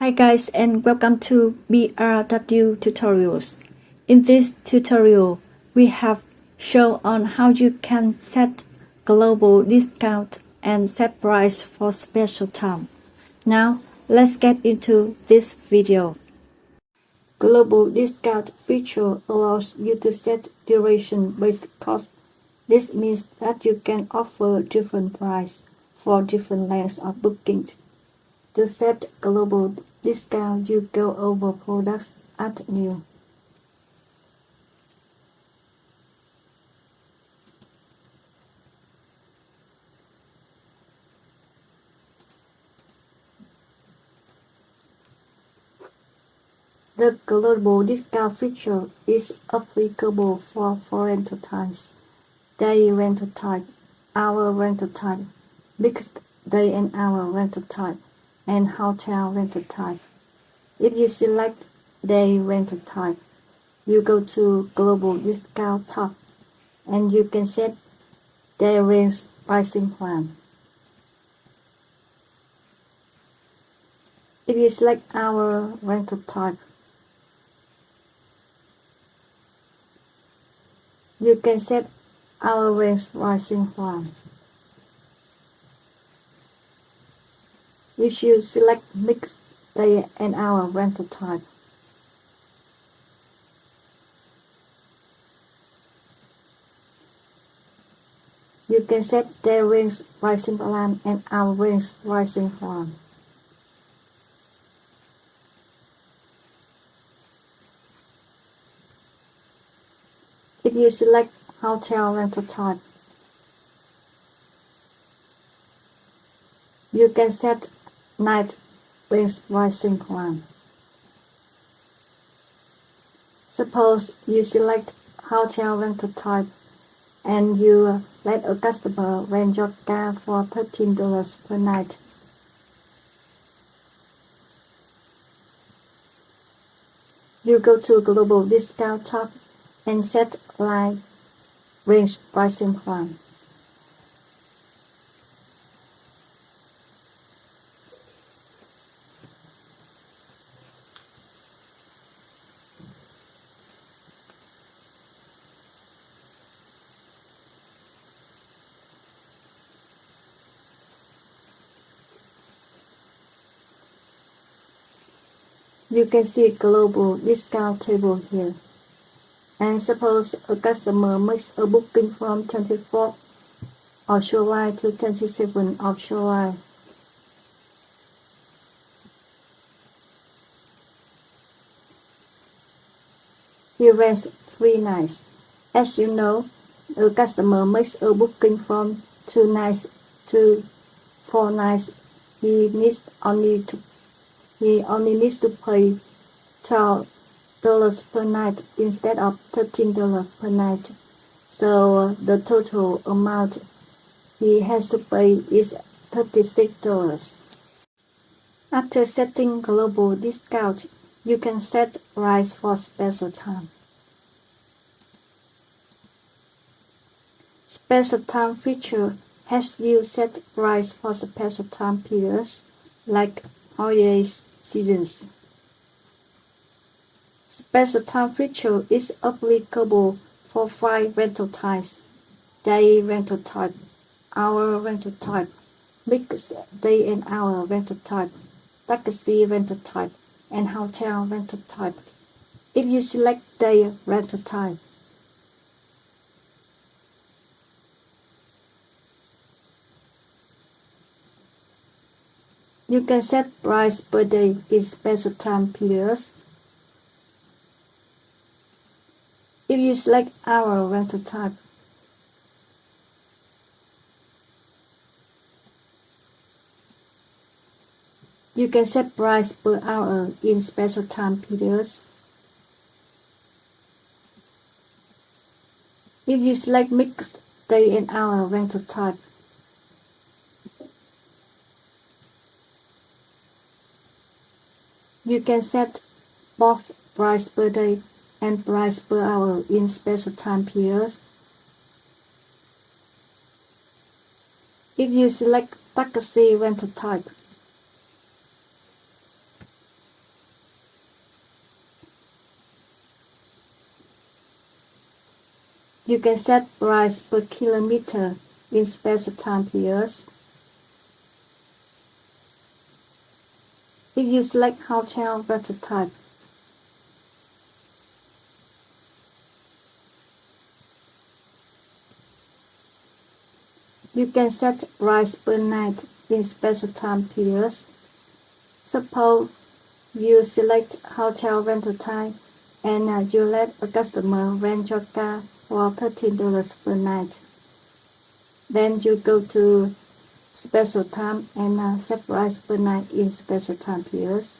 Hi guys and welcome to BRW tutorials. In this tutorial, we have shown on how you can set global discount and set price for special time. Now, let's get into this video. Global discount feature allows you to set duration-based cost. This means that you can offer different price for different lengths of bookings. To set global discount, you go over Products, Add New. The global discount feature is applicable for rental types: day rental type, hour rental type, mixed day and hour rental type, and hotel rental type. If you select day rental type, you go to Global Discount tab, and you can set day range pricing plan. If you select hour rental type, you can set hour range pricing plan. If you select mixed day and hour rental type, you can set day range pricing plan and hour range pricing plan. If you select hotel rental type, you can set night range pricing plan. Suppose you select hotel rental type and you let a customer rent your car for $13 per night. You go to Global Discount tab and set Line Range Pricing Plan. You can see Global Discount table here. And suppose a customer makes a booking from 24th of July to 27th of July. He rents 3 nights. As you know, a customer makes a booking from 2 nights to 4 nights. He only needs to pay $12 per night instead of $13 per night. So the total amount he has to pay is $36. After setting global discount, you can set price for special time. Special time feature helps you set price for special time periods like holidays seasons. Special time feature is applicable for 5 rental types: day rental type, hour rental type, mixed day and hour rental type, taxi rental type, and hotel rental type. If you select day rental type, you can set price per day in special time periods. If you select hour rental type, you can set price per hour in special time periods. If you select mixed day and hour rental type, you can set both price per day and price per hour in special time periods. If you select taxi rental type, You can set price per kilometer in special time periods. If you select hotel rental type, you can set price per night in special time periods. Suppose you select hotel rental type and you let a customer rent your car for $13 per night. Then you go to special time and set price per night in special time periods.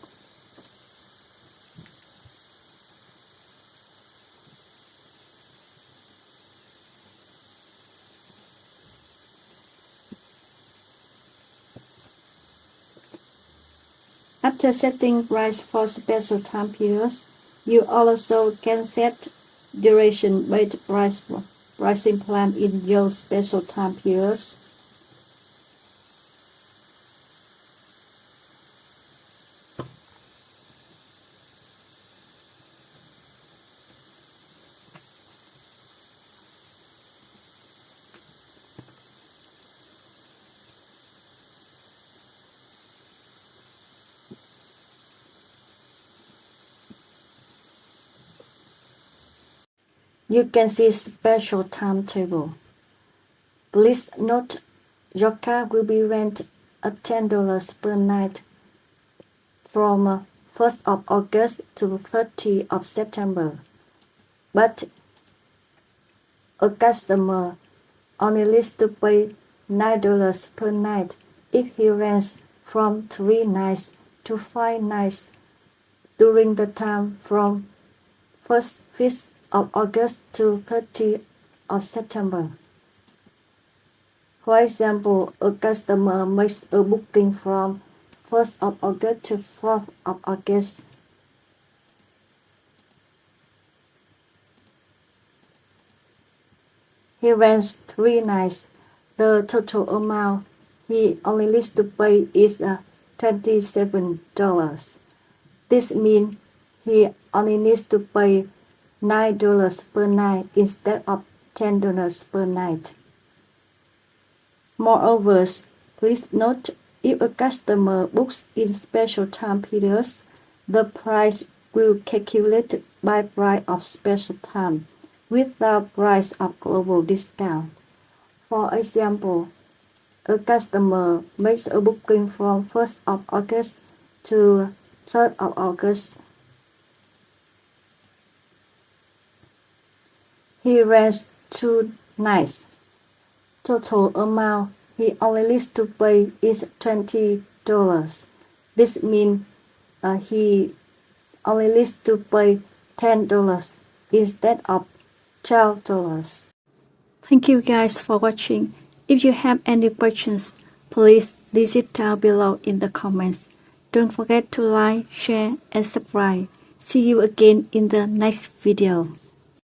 After setting price for special time periods, you also can set duration-based pricing plan in your special time periods. You can see special timetable. Please note your car will be rented at $10 per night from 1st of August to 30th of September. But a customer only needs to pay $9 per night if he rents from 3 nights to 5 nights during the time from 5th of August to 30th of September. For example, a customer makes a booking from 1st of August to 4th of August. He rents 3 nights. The total amount he only needs to pay is $27. This means he only needs to pay $9 per night instead of $10 per night. Moreover, please note if a customer books in special time periods, the price will calculate by price of special time without price of global discount. For example, a customer makes a booking from 1st of August to 3rd of August. He rents 2 nights. Total amount he only needs to pay is $20. This means he only needs to pay $10 instead of $12. Thank you guys for watching. If you have any questions, please leave it down below in the comments. Don't forget to like, share, and subscribe. See you again in the next video.